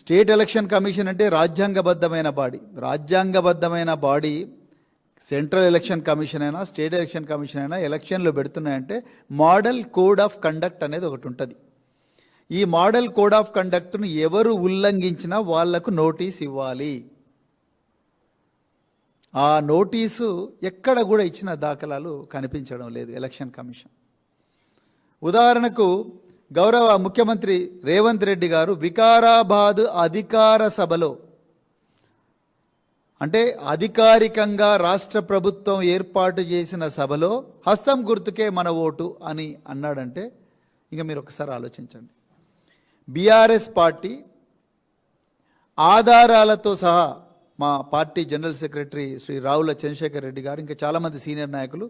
State election commission అంటే రాజ్యాంగబద్ధమైన body central election commission అయినా స్టేట్ ఎలక్షన్ కమిషన్ అయినా ఎలక్షన్లు పెడుతున్నాయంటే మోడల్ కోడ్ ఆఫ్ కండక్ట్ అనేది ఒకటి ఉంటుంది. ఈ మోడల్ కోడ్ ఆఫ్ కండక్ట్ను ఎవరు ఉల్లంఘించినా వాళ్లకు నోటీస్ ఇవ్వాలి. ఆ నోటీసు ఎక్కడ కూడా ఇచ్చిన దాఖలాలు కనిపించడం లేదు ఎలక్షన్ కమిషన్. ఉదాహరణకు గౌరవ ముఖ్యమంత్రి రేవంత్ రెడ్డి గారు వికారాబాద్ అధికార సభలో, అంటే అధికారికంగా రాష్ట్ర ప్రభుత్వం ఏర్పాటు చేసిన సభలో హస్తం గుర్తుకే మన ఓటు అని అన్నాడంటే ఇంకా మీరు ఒకసారి ఆలోచించండి. బీఆర్ఎస్ పార్టీ ఆధారాలతో సహా మా party general secretary Shri Ravula Chandrasekhar Reddy garu ఇంకా చాలామంది సీనియర్ నాయకులు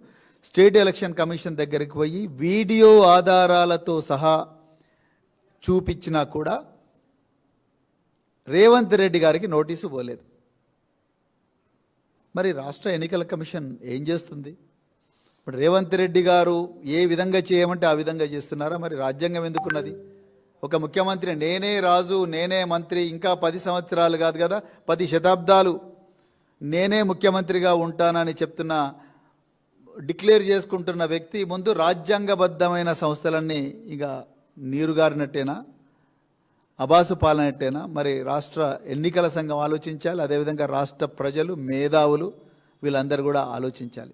స్టేట్ ఎలక్షన్ కమిషన్ దగ్గరికి పోయి వీడియో ఆధారాలతో సహా చూపించినా కూడా రేవంత్ రెడ్డి గారికి నోటీసు పోలేదు. మరి రాష్ట్ర ఎన్నికల కమిషన్ ఏం చేస్తుంది? ఇప్పుడు రేవంత్ రెడ్డి గారు ఏ విధంగా చేయమంటే ఆ విధంగా చేస్తున్నారా? మరి రాజ్యాంగం ఎందుకున్నది? ఒక ముఖ్యమంత్రి నేనే రాజు నేనే మంత్రి ఇంకా 10 సంవత్సరాలు కాదు కదా 10 శతాబ్దాలు నేనే ముఖ్యమంత్రిగా ఉంటానని చెప్తున్న డిక్లేర్ చేసుకుంటున్న వ్యక్తి ముందు రాజ్యాంగబద్ధమైన సంస్థలన్నీ ఇక నీరుగారినట్టేనా, అబాసు పాలనట్టేనా? మరి రాష్ట్ర ఎన్నికల సంఘం ఆలోచించాలి, అదేవిధంగా రాష్ట్ర ప్రజలు మేధావులు వీళ్ళందరూ కూడా ఆలోచించాలి.